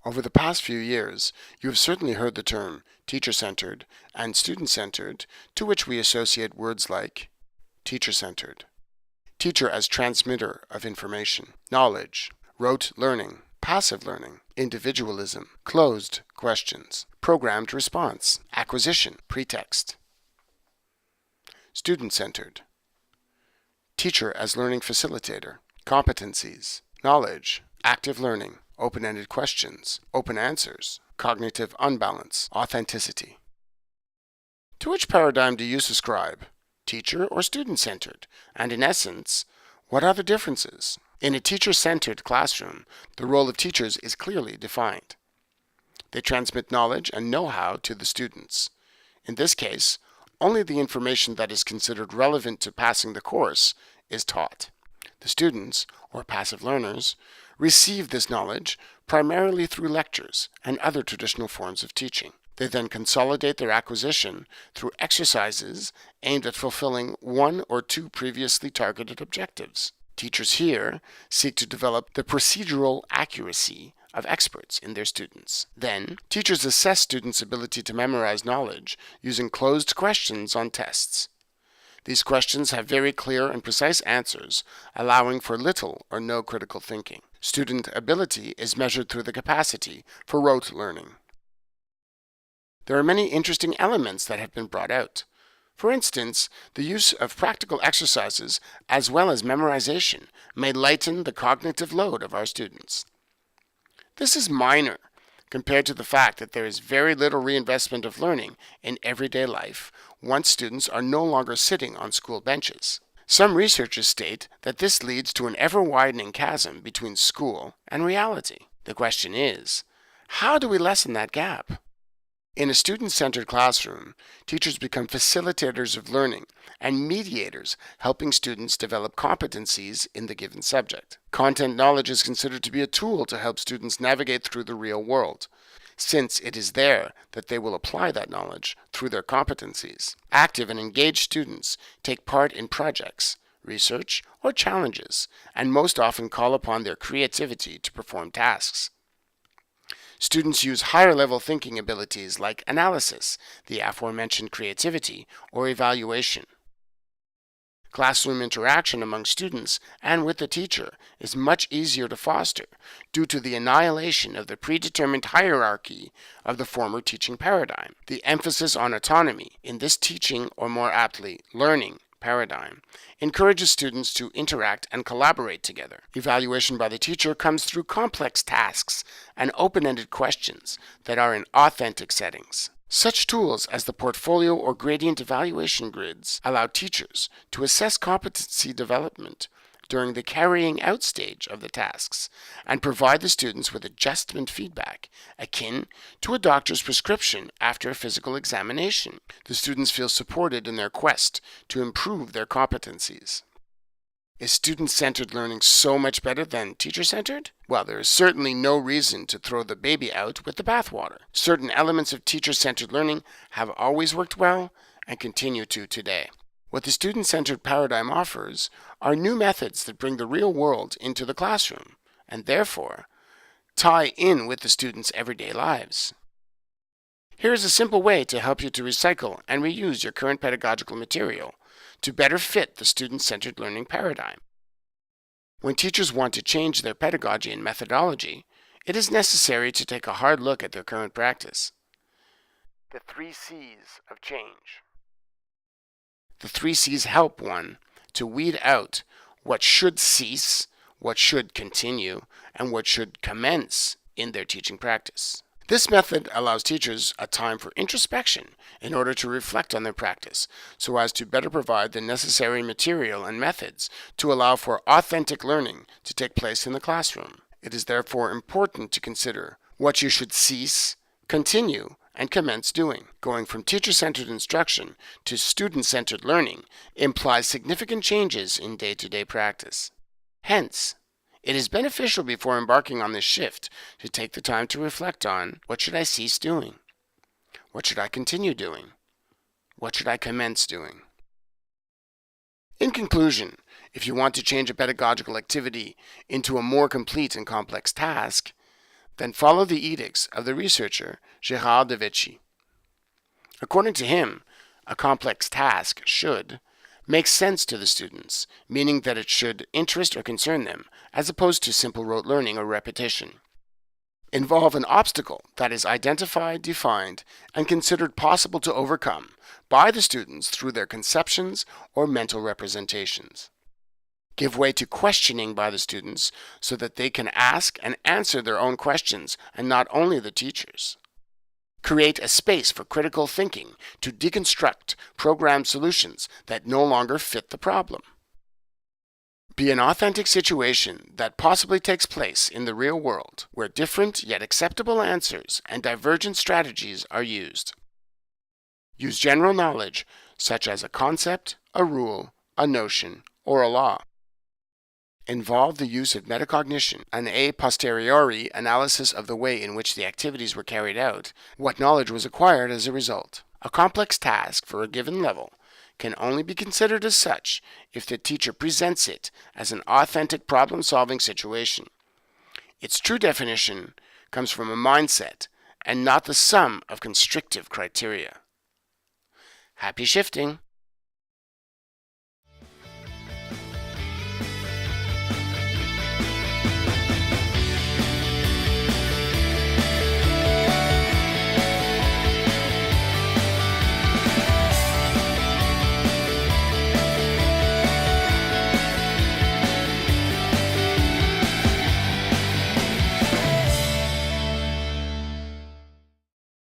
Over the past few years, you have certainly heard the term teacher-centered and student-centered, to which we associate words like teacher-centered, teacher as transmitter of information, knowledge, rote learning, passive learning, individualism, closed questions, programmed response, acquisition, pretext. Student-centered, teacher as learning facilitator, competencies, knowledge, active learning, open-ended questions, open answers, cognitive unbalance, authenticity. To which paradigm do you subscribe, teacher or student-centered? And in essence, what are the differences? In a teacher-centered classroom, the role of teachers is clearly defined. They transmit knowledge and know-how to the students. In this case, only the information that is considered relevant to passing the course is taught. The students, or passive learners, receive this knowledge primarily through lectures and other traditional forms of teaching. They then consolidate their acquisition through exercises aimed at fulfilling one or two previously targeted objectives. Teachers here seek to develop the procedural accuracy of experts in their students. Then, teachers assess students' ability to memorize knowledge using closed questions on tests. These questions have very clear and precise answers, allowing for little or no critical thinking. Student ability is measured through the capacity for rote learning. There are many interesting elements that have been brought out. For instance, the use of practical exercises as well as memorization may lighten the cognitive load of our students. This is minor compared to the fact that there is very little reinvestment of learning in everyday life once students are no longer sitting on school benches. Some researchers state that this leads to an ever-widening chasm between school and reality. The question is, how do we lessen that gap? In a student-centered classroom, teachers become facilitators of learning and mediators, helping students develop competencies in the given subject. Content knowledge is considered to be a tool to help students navigate through the real world, since it is there that they will apply that knowledge through their competencies. Active and engaged students take part in projects, research, or challenges, and most often call upon their creativity to perform tasks. Students use higher-level thinking abilities like analysis, the aforementioned creativity, or evaluation. Classroom interaction among students and with the teacher is much easier to foster due to the annihilation of the predetermined hierarchy of the former teaching paradigm. The emphasis on autonomy in this teaching, or more aptly, learning paradigm, encourages students to interact and collaborate together. Evaluation by the teacher comes through complex tasks and open-ended questions that are in authentic settings. Such tools as the portfolio or gradient evaluation grids allow teachers to assess competency development during the carrying out stage of the tasks and provide the students with adjustment feedback akin to a doctor's prescription after a physical examination. The students feel supported in their quest to improve their competencies. Is student-centered learning so much better than teacher-centered? Well, there is certainly no reason to throw the baby out with the bathwater. Certain elements of teacher-centered learning have always worked well and continue to today. What the student-centered paradigm offers are new methods that bring the real world into the classroom and therefore tie in with the students' everyday lives. Here is a simple way to help you to recycle and reuse your current pedagogical material to better fit the student-centered learning paradigm. When teachers want to change their pedagogy and methodology, it is necessary to take a hard look at their current practice. The 3 C's of change. The 3 C's help one to weed out what should cease, what should continue, and what should commence in their teaching practice. This method allows teachers a time for introspection in order to reflect on their practice, so as to better provide the necessary material and methods to allow for authentic learning to take place in the classroom. It is therefore important to consider what you should cease, continue, and commence doing. Going from teacher-centered instruction to student-centered learning implies significant changes in day-to-day practice. Hence, it is beneficial before embarking on this shift to take the time to reflect on what should I cease doing? What should I continue doing? What should I commence doing? In conclusion, if you want to change a pedagogical activity into a more complete and complex task, Then follow the edicts of the researcher Gérard de Vichy. According to him, a complex task should make sense to the students, meaning that it should interest or concern them, as opposed to simple rote learning or repetition. Involve an obstacle that is identified, defined, and considered possible to overcome by the students through their conceptions or mental representations. Give way to questioning by the students so that they can ask and answer their own questions and not only the teachers. Create a space for critical thinking to deconstruct programmed solutions that no longer fit the problem. Be an authentic situation that possibly takes place in the real world, where different yet acceptable answers and divergent strategies are used. Use general knowledge, such as a concept, a rule, a notion, or a law. Involve the use of metacognition, an a posteriori analysis of the way in which the activities were carried out, what knowledge was acquired as a result. A complex task for a given level can only be considered as such if the teacher presents it as an authentic problem-solving situation. Its true definition comes from a mindset and not the sum of constrictive criteria. Happy shifting!